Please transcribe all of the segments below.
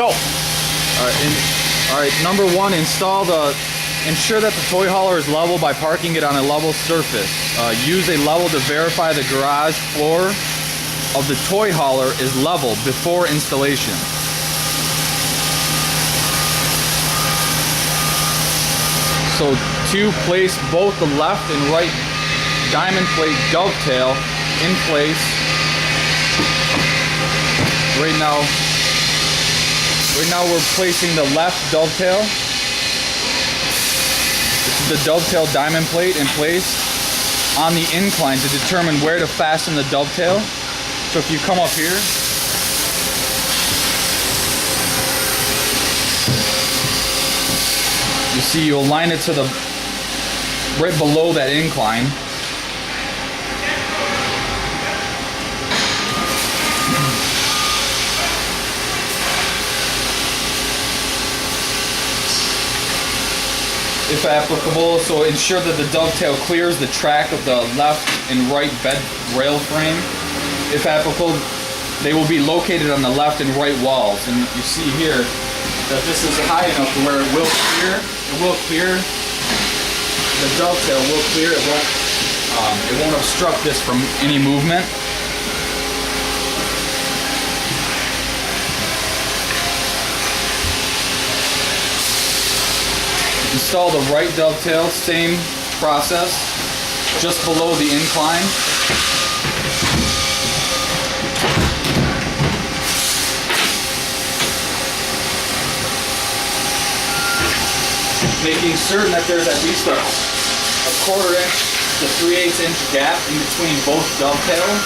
Go. Alright, number one, ensure that the toy hauler is level by parking it on a level surface. Use a level to verify the garage floor of the toy hauler is level before installation. So to place both the left and right diamond plate dovetail in place. Right now we're placing the left dovetail. This is the dovetail diamond plate in place on the incline to determine where to fasten the dovetail. So if you come up here, you see you align it to the right below that incline. If applicable, so ensure that the dovetail clears the track of the left and right bed rail frame. If applicable, they will be located on the left and right walls. And you see here that this is high enough to where it will clear. The dovetail will clear. It won't obstruct this from any movement. Install the right dovetail, same process, just below the incline. Making certain that there's at least a 1/4 inch to 3/8 inch gap in between both dovetails.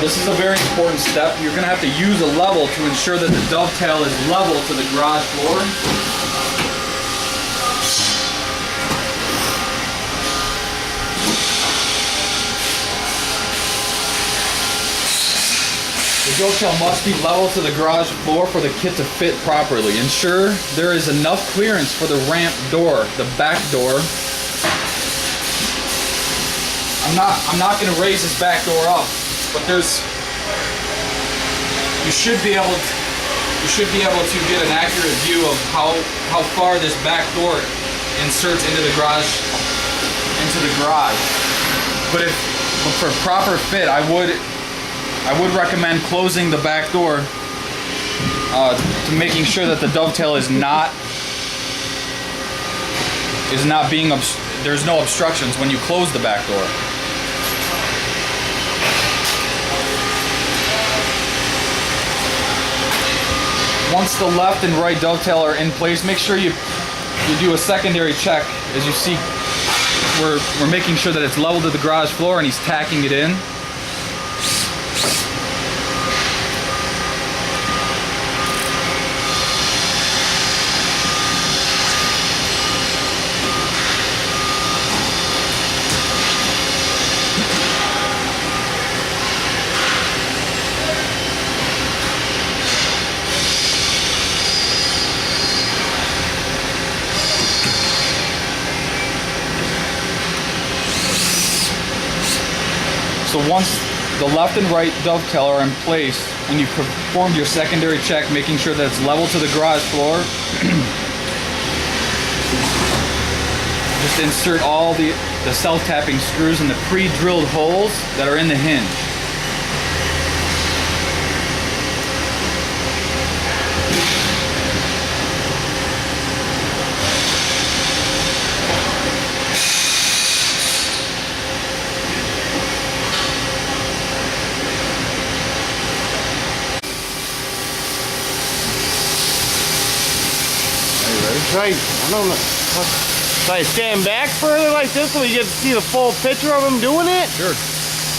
This is a very important step. You're going to have to use a level to ensure that the dovetail is level to the garage floor. The dovetail must be level to the garage floor for the kit to fit properly. Ensure there is enough clearance for the ramp door, the back door. I'm not going to raise this back door up. But you should be able to get an accurate view of how far this back door inserts into the garage. But for proper fit, I would recommend closing the back door to making sure that the dovetail is not being there's no obstructions when you close the back door. Once the left and right dovetail are in place, make sure you do a secondary check. As you see, we're making sure that it's level to the garage floor and he's tacking it in. So once the left and right dovetail are in place and you've performed your secondary check, making sure that it's level to the garage floor, just insert all the self-tapping screws in the pre-drilled holes that are in the hinge. Right, I don't know. Should I stand back further like this so you get to see the full picture of him doing it? Sure.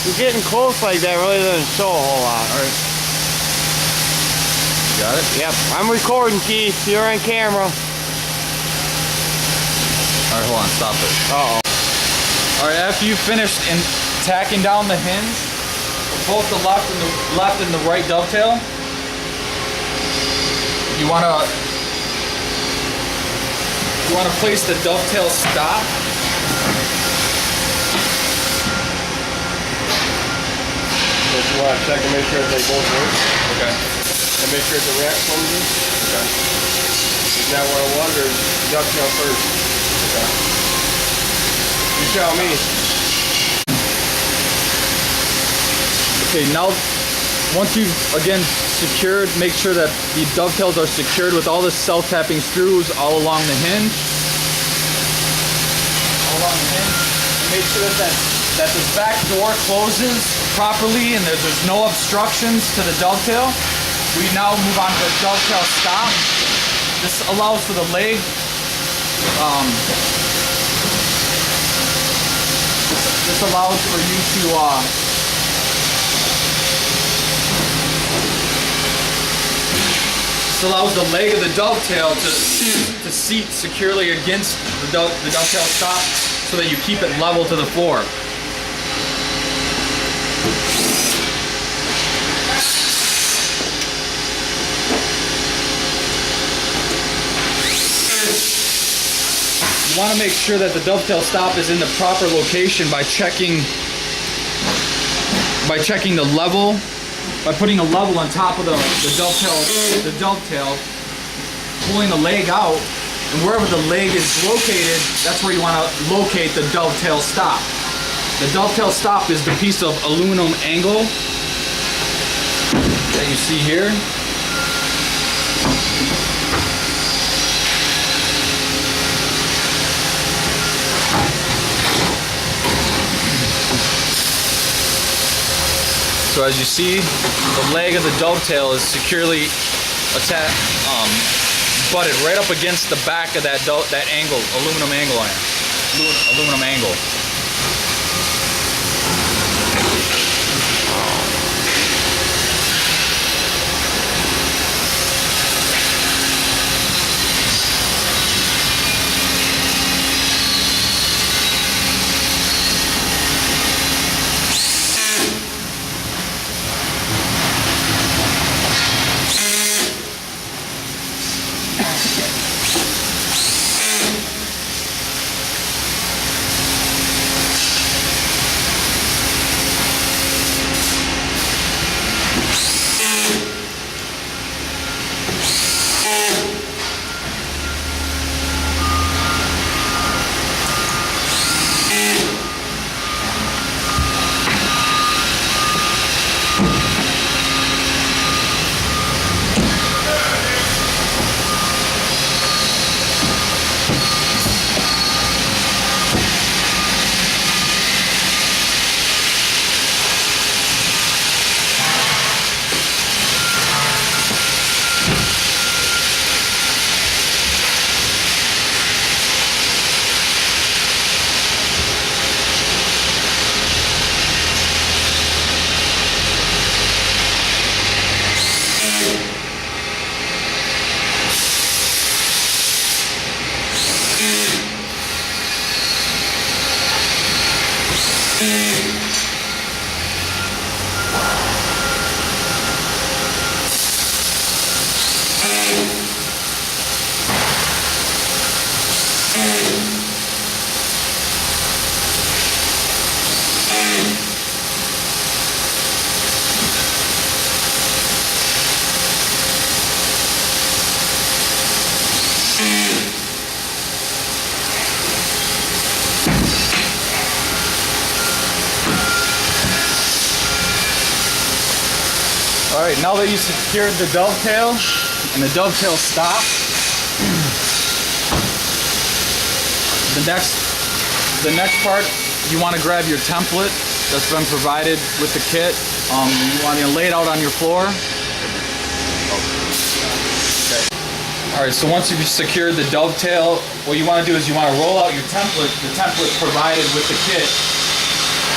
You're getting close like that really doesn't show a whole lot. All right. You got it? Yep, I'm recording, Keith. You're on camera. All right, hold on, stop it. Uh-oh. All right, after you finished tacking down the hinge, both the left and the right dovetail, you want to place the dovetail stop. So you want to check and make sure that they both work. Okay. And make sure the rack comes in. Okay. Is that what I want, or dovetail first? Okay. You tell me. Okay, now once you've again secured, make sure that the dovetails are secured with all the self-tapping screws all along the hinge. All along the hinge. And make sure that the back door closes properly and there's no obstructions to the dovetail. We now move on to the dovetail stop. This allows for the leg. This allows for you to this allows the leg of the dovetail to seat securely against the dovetail stop so that you keep it level to the floor. You want to make sure that the dovetail stop is in the proper location by checking the level, by putting a level on top of the dovetail, pulling the leg out, and wherever the leg is located, that's where you want to locate the dovetail stop. The dovetail stop is the piece of aluminum angle that you see here. So as you see, the leg of the dovetail is securely butted right up against the back of that angle, aluminum angle iron, aluminum angle. Alright, now that you secured the dovetail and the dovetail stop, the next part, you want to grab your template that's been provided with the kit. You want to lay it out on your floor. Okay. Alright, so once you've secured the dovetail, what you want to do is you want to roll out your template, the template provided with the kit.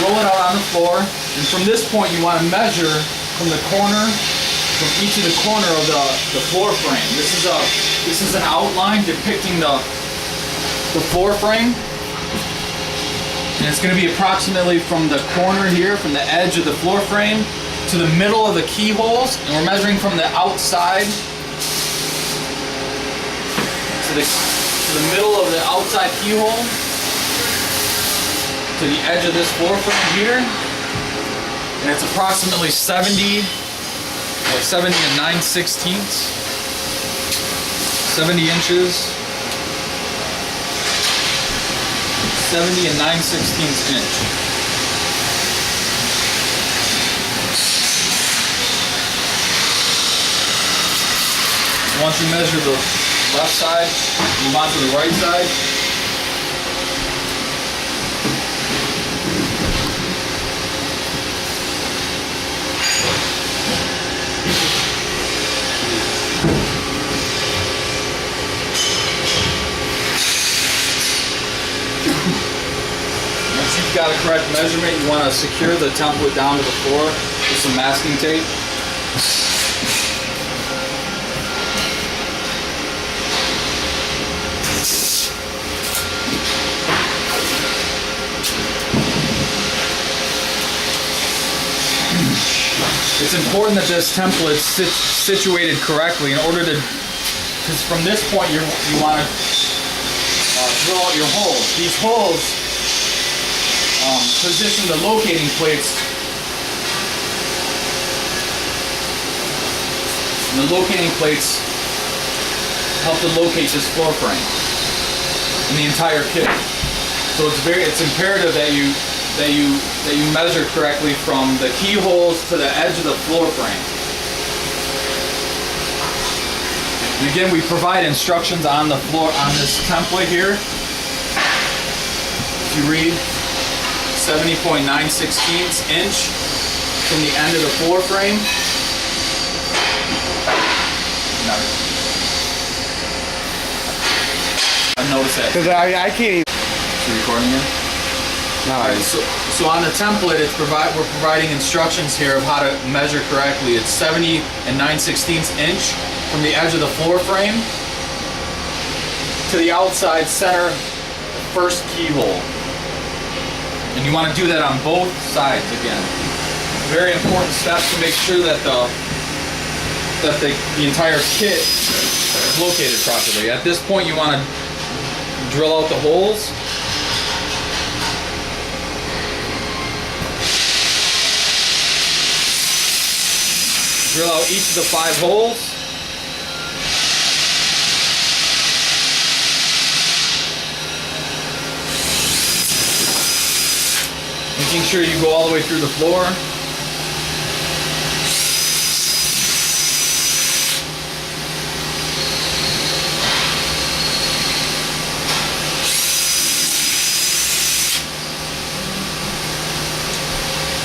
Roll it out on the floor, and from this point you want to measure from the corner, from each of the corner of the floor frame. This is an outline depicting the floor frame. And it's going to be approximately from the corner here, from the edge of the floor frame to the middle of the keyholes. And we're measuring from the outside to the middle of the outside keyhole to the edge of this floor frame here. And it's approximately 70 and 9/16. 70 inches. 70 and 9/16 inch. Once you measure the left side, move on to the right side. Once you've got a correct measurement, you want to secure the template down to the floor with some masking tape. It's important that this template's situated correctly in order to, because from this point you want to drill out your holes. These holes position the locating plates. And the locating plates help to locate this floor frame and the entire kit. So it's imperative that you measure correctly from the keyholes to the edge of the floor frame. And again, we provide instructions on the floor on this template here. If you read 70.9/16 inch from the end of the floor frame. No. I've noticed that. Because I can't even. Is it recording again? No, Alright, so on the template, we're providing instructions here of how to measure correctly. It's 70 and 9/16 inch from the edge of the floor frame to the outside center first keyhole. And you want to do that on both sides again. Very important steps to make sure that the entire kit is located properly. At this point, you want to drill out the holes. Drill out each of the 5 holes. Making sure you go all the way through the floor.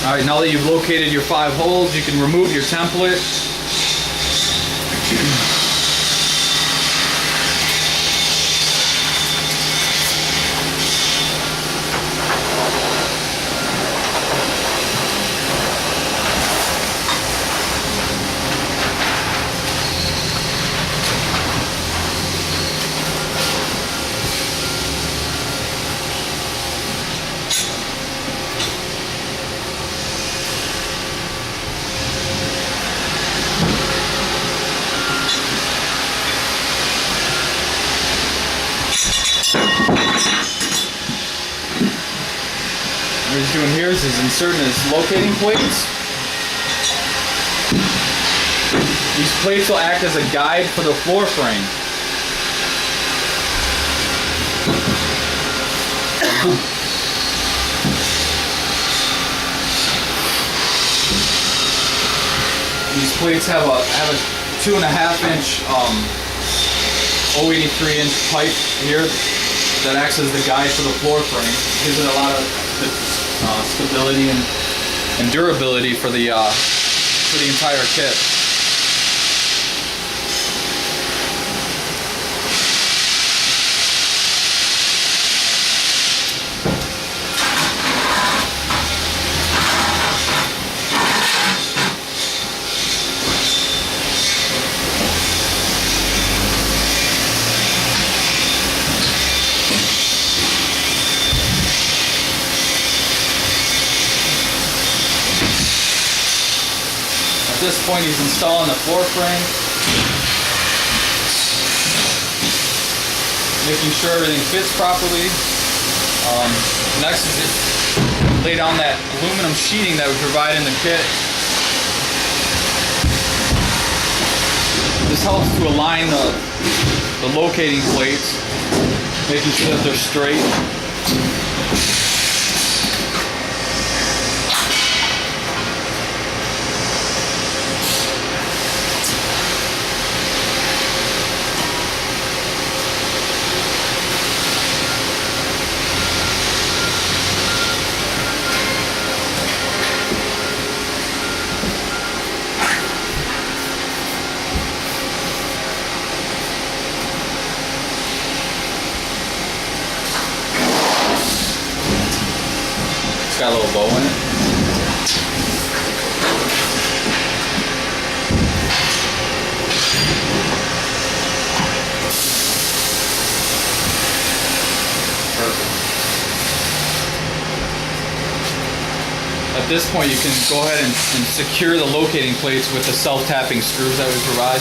All right, now that you've located your 5 holes, you can remove your template. What he's doing here is inserting his locating plates. These plates will act as a guide for the floor frame. These plates have a 2.5 inch 0.83 inch pipe here that acts as the guide for the floor frame. Gives it a lot of stability and durability for the entire kit. this point, he's installing the floor frame, making sure everything fits properly. Next is to lay down that aluminum sheeting that we provide in the kit. This helps to align the locating plates, making sure that they're straight. Got a little bow in it. Perfect. At this point, you can go ahead and secure the locating plates with the self-tapping screws that we provide.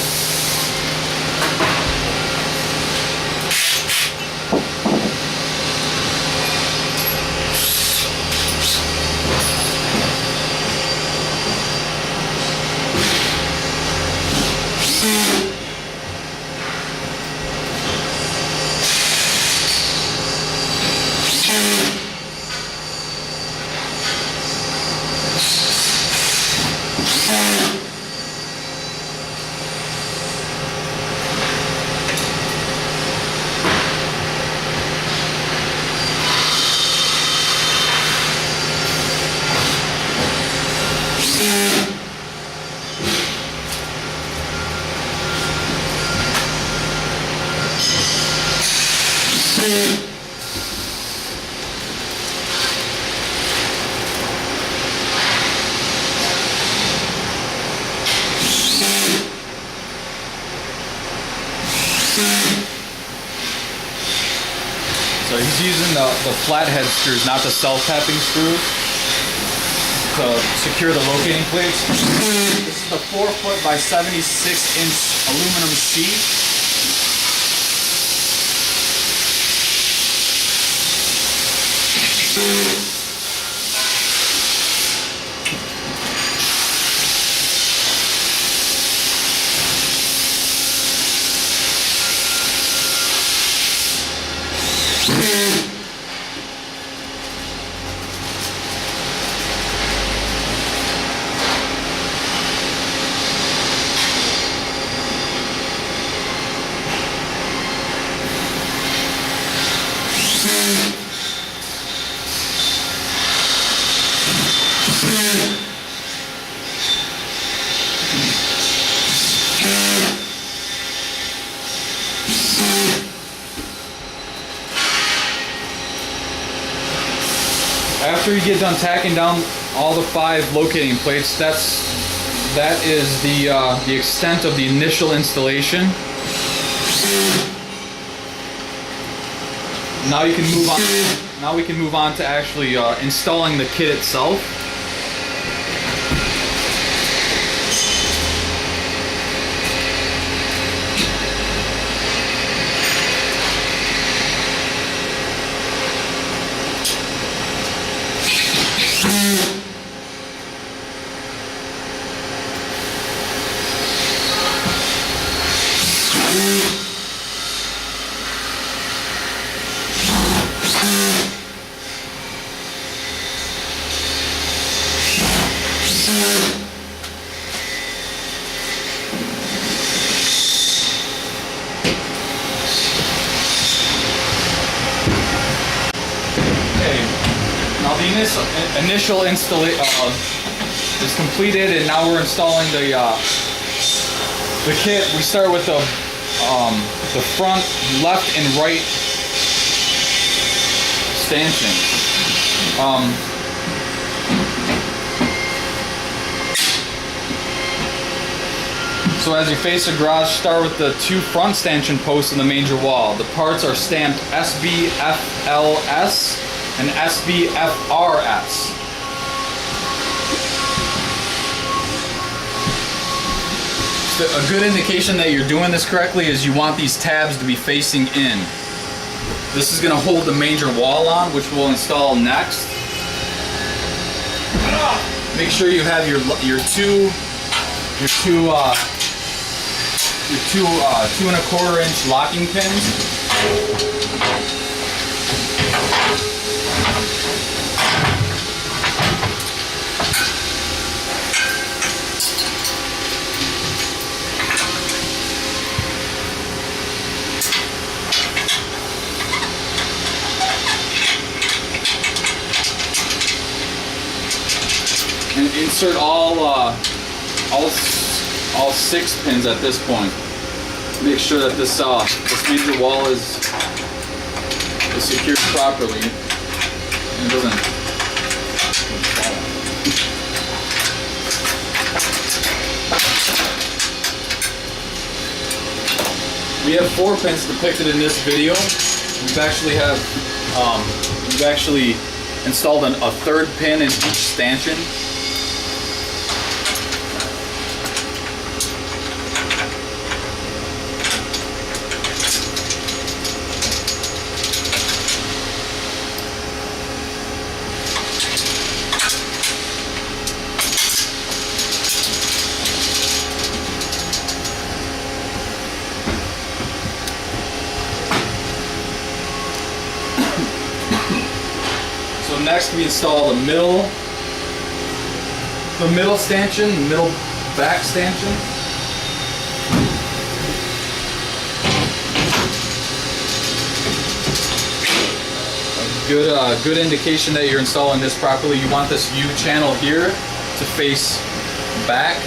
So he's using the flathead screws, not the self-tapping screws, to secure the locating plates. This is the 4-foot by 76-inch aluminum sheet. After you get done tacking down all the 5 locating plates, that is the extent of the initial installation. Now you can move on. Now we can move on to actually installing the kit itself. Initial installation is completed, and now we're installing the kit. We start with the front left and right stanchions. So as you face the garage, start with the 2 front stanchion posts in the manger wall. The parts are stamped SBFLS and SBFRS. A good indication that you're doing this correctly is you want these tabs to be facing in. This is going to hold the major wall on, which we'll install next. Make sure you have your two 2¼ inch locking pins. And insert all 6 pins at this point. Make sure that this major wall is secured properly and it doesn't. We have 4 pins depicted in this video. We've actually installed a 3rd pin in each stanchion. So next we install the middle stanchion, the middle back stanchion. A good indication that you're installing this properly. You want this U channel here to face back,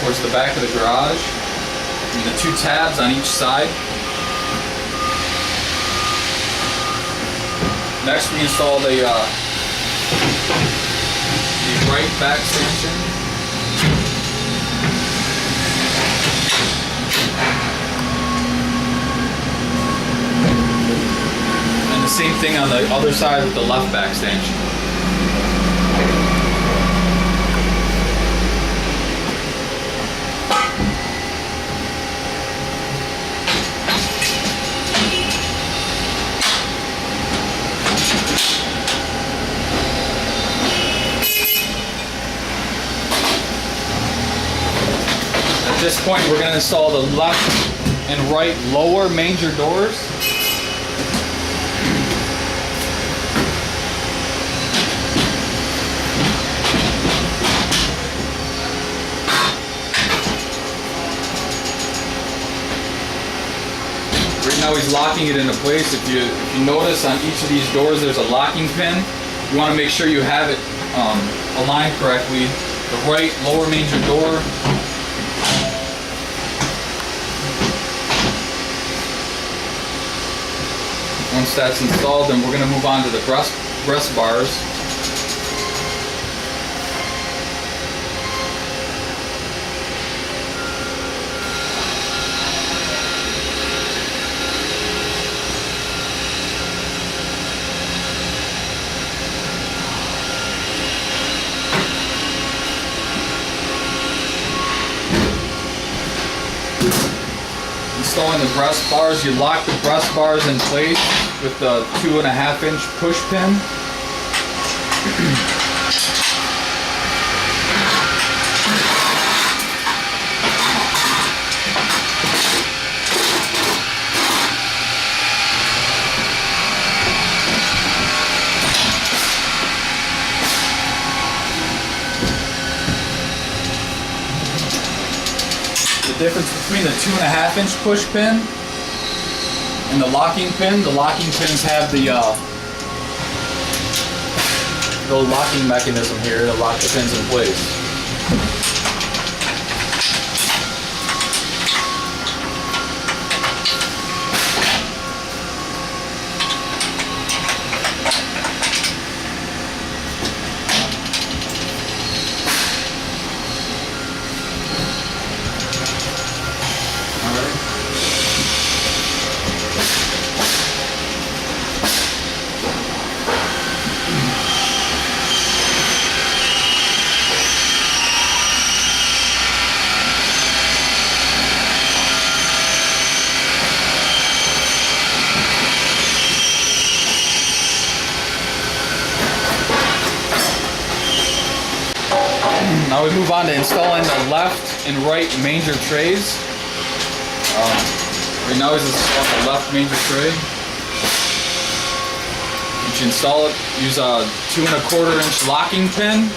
towards the back of the garage. And the 2 tabs on each side. Next we install the right back stanchion. And the same thing on the other side with the left back stanchion. At this point, we're going to install the left and right lower manger doors. Right now he's locking it into place. If you notice on each of these doors there's a locking pin. You want to make sure you have it aligned correctly. The right lower manger door. Once that's installed, then we're going to move on to the breast bars. Installing the breast bars, you lock the breast bars in place with the 2½ inch push pin. The difference between the 2½ inch push pin and the locking pins have the locking mechanism here to lock the pins in place. Now we move on to installing the left and right manger trays. Right now is on the left manger tray. You should install it, use a 2 1/4 inch locking pin.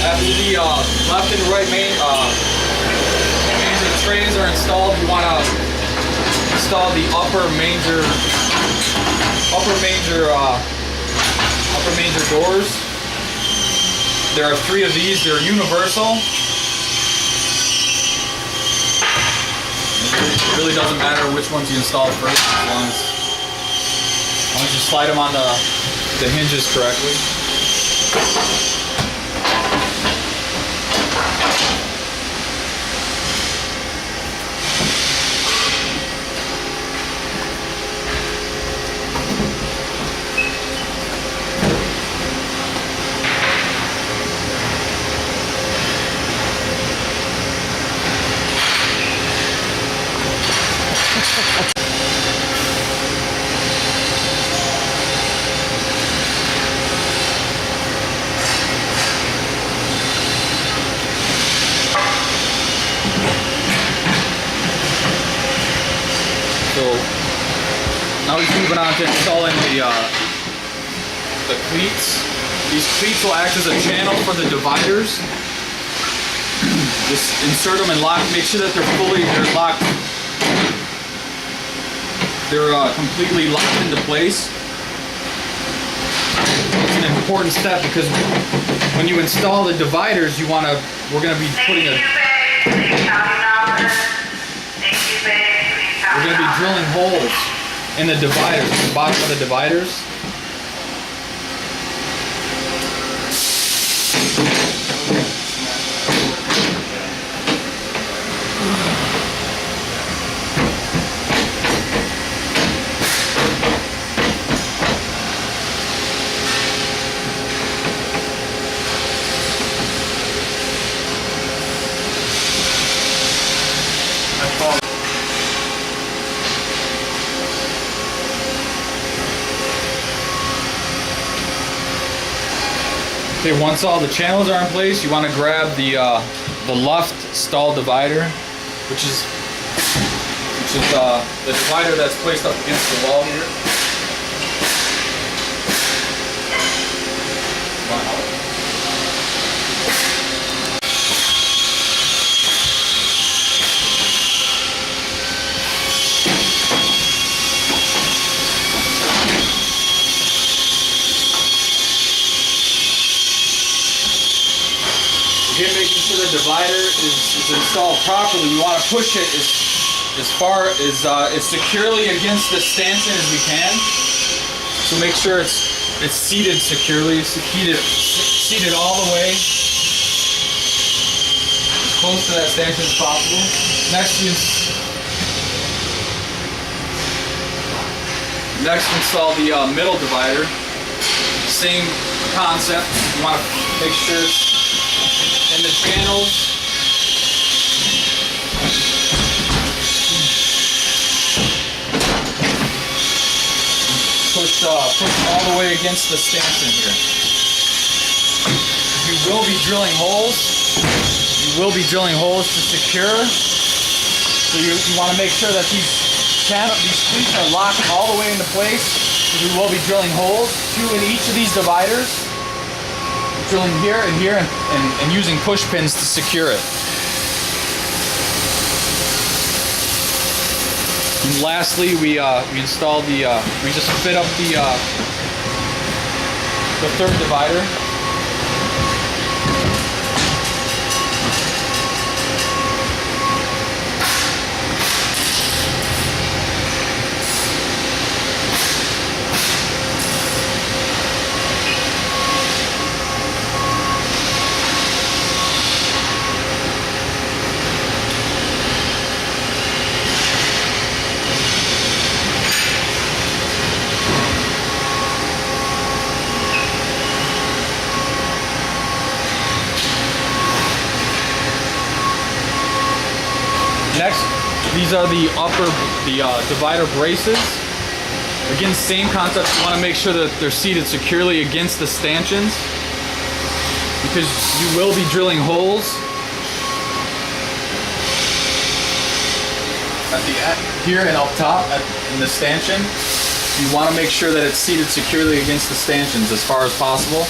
After the left and right manger trays are installed, you want to install the upper manger doors. There are 3 of these. They're universal. It really doesn't matter which ones you install first, as long as you slide them on the hinges correctly. So now he's moving on to installing the cleats. These cleats will act as a channel for the dividers. Just insert them and lock. Make sure that they're locked. They're completely locked into place. It's an important step because when you install the dividers, we're going to be putting we're going to be drilling holes in the dividers, at the bottom of the dividers. Okay, once all the channels are in place, you want to grab the left stall divider, which is the divider that's placed up against the wall here. Again, making sure the divider is installed properly. We want to push it as far as securely against the stanchion as we can. So make sure it's seated securely, seated all the way as close to that stanchion as possible. Next, install the middle divider. Same concept. You want to make sure it's in the channels. Push all the way against the stanchion here. You will be drilling holes. To secure. So you want to make sure that these cleats are locked all the way into place. We will be drilling holes, 2 in each of these dividers. Drilling here and here and using push pins to secure it. And lastly, we install we just fit up the 3rd divider. Next, these are the divider braces. Again, same concept. You want to make sure that they're seated securely against the stanchions, because you will be drilling holes at the end here and up top in the stanchion. You want to make sure that it's seated securely against the stanchions as far as possible.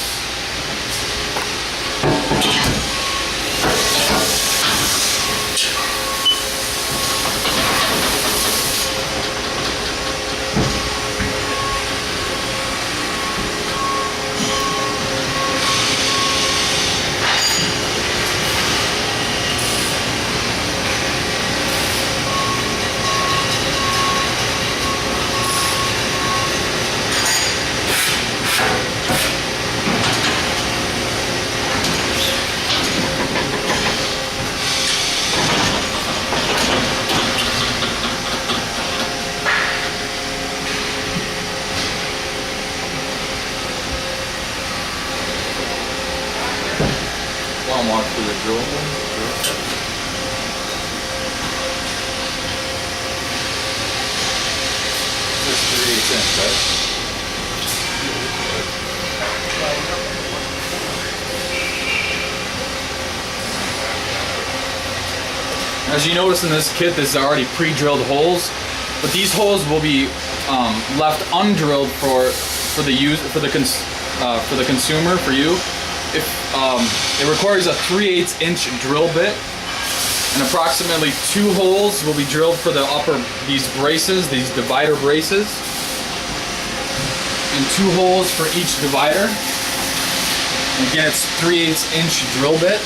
Walk through the drill hole. This is 3/8 inch, right? As you notice in this kit, this is already pre-drilled holes, but these holes will be left undrilled for the consumer, for you. If it requires a 3/8 inch drill bit, and approximately 2 holes will be drilled for the these braces, these divider braces, and 2 holes for each divider. And again, it's 3/8 inch drill bit.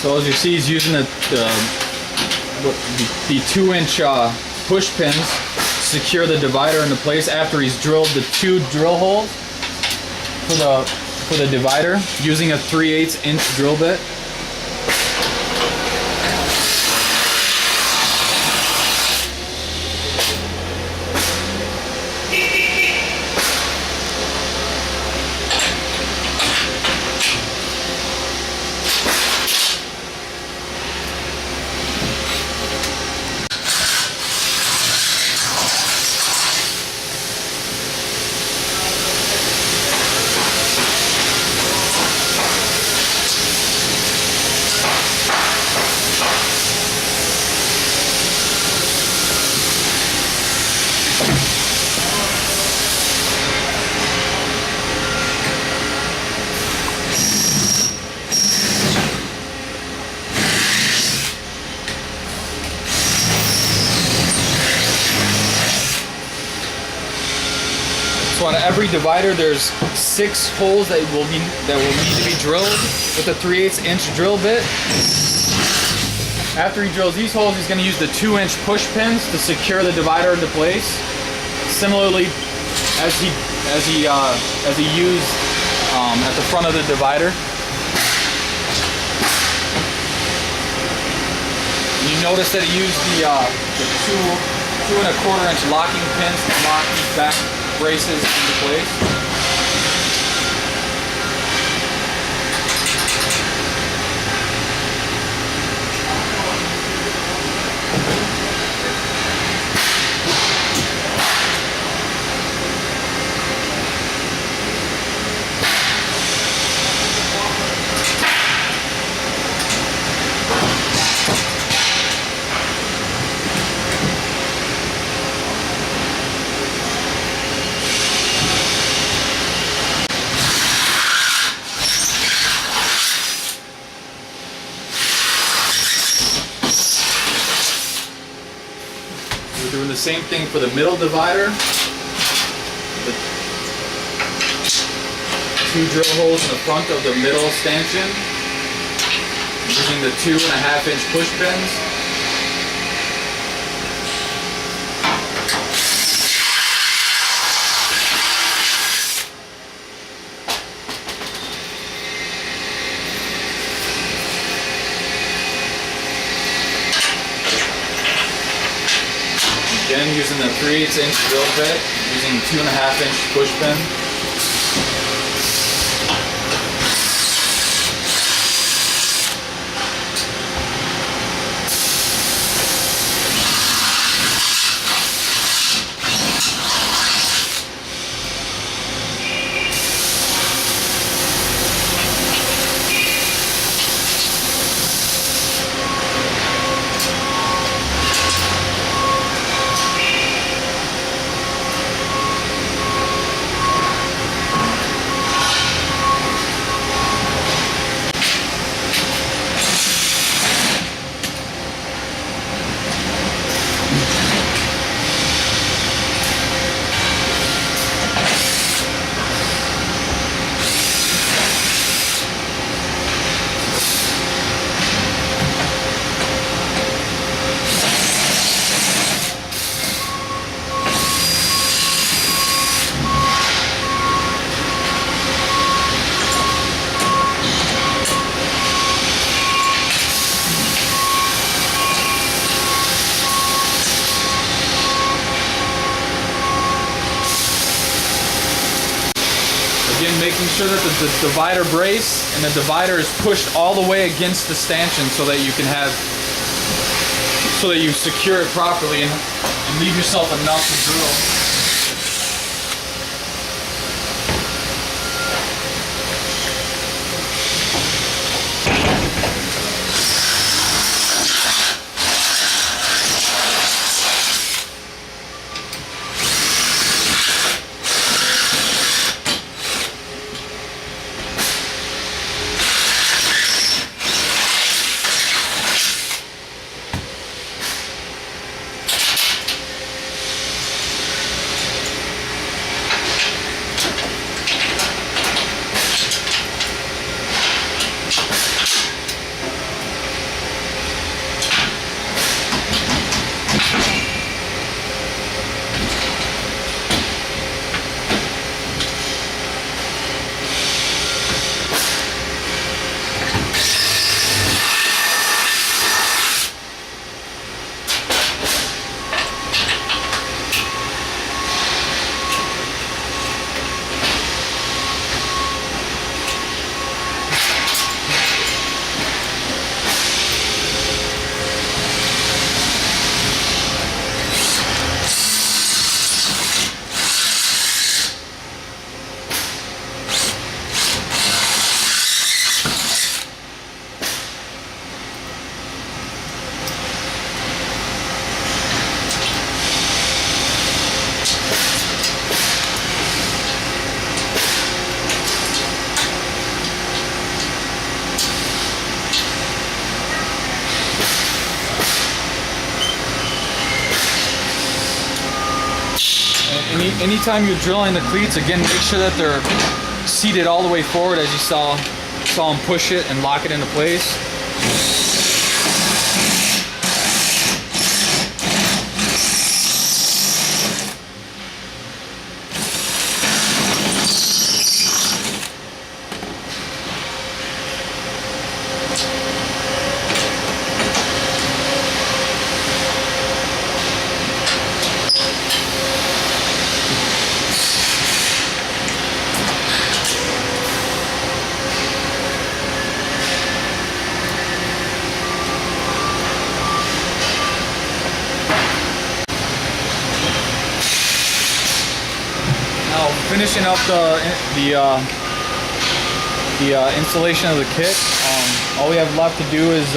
So as you see, he's using the 2-inch push pins to secure the divider into place after he's drilled the 2 drill holes for the divider using a 3/8 inch drill bit. So on every divider, there's 6 holes that will need to be drilled with a 3/8 inch drill bit. After he drills these holes, he's going to use the 2-inch push pins to secure the divider into place. Similarly, as he used at the front of the divider. You notice that he used the 2 1/4 inch locking pins to lock these back braces into place. same thing for the middle divider. The 2 drill holes in the front of the middle stanchion, using the 2.5-inch push pins. Again, using the 3/8-inch drill bit, using 2.5-inch push pin. Again, making sure that the divider brace and the divider is pushed all the way against the stanchion so that you secure it properly and leave yourself enough to drill. Anytime you're drilling the cleats, again, make sure that they're seated all the way forward as you saw him push it and lock it into place. Finishing up the installation of the kit, all we have left to do is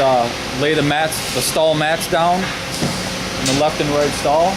lay the stall mats down in the left and right stall.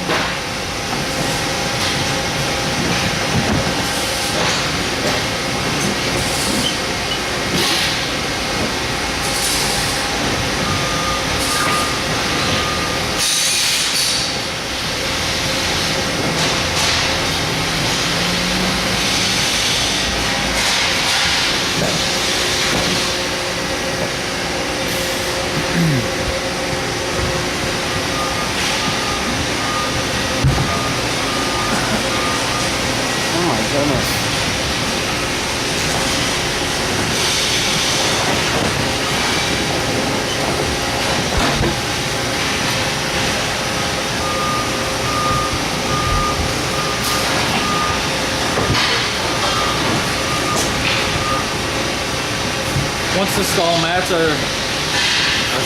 Once the stall mats are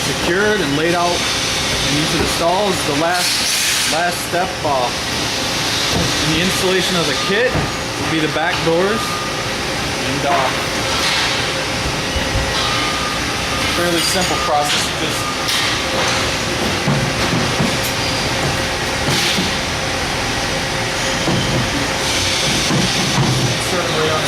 secured and laid out in each of the stalls, the last step in the installation of the kit will be the back doors. And fairly simple process. Just certainly on the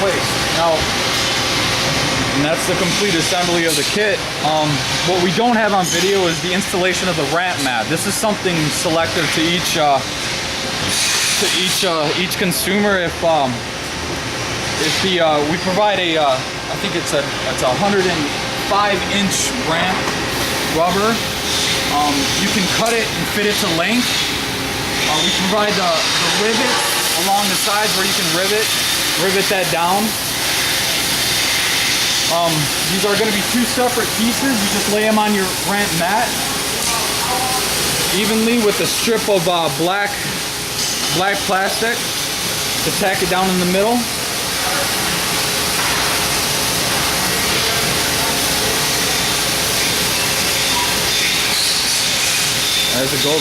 place. Now, and that's the complete assembly of the kit. What we don't have on video is the installation of the ramp mat. This is something selective to each consumer. If we provide I think it's a 105-inch ramp rubber. You can cut it and fit it to length. We provide the rivet along the sides where you can rivet that down. These are going to be two separate pieces. You just lay them on your ramp mat evenly with a strip of black plastic to tack it down in the middle. There's a goal.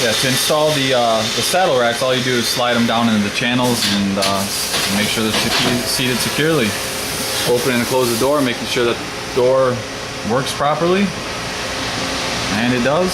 Yeah, to install the saddle racks, all you do is slide them down into the channels and make sure they're seated securely. Open and close the door, making sure that the door works properly, and it does.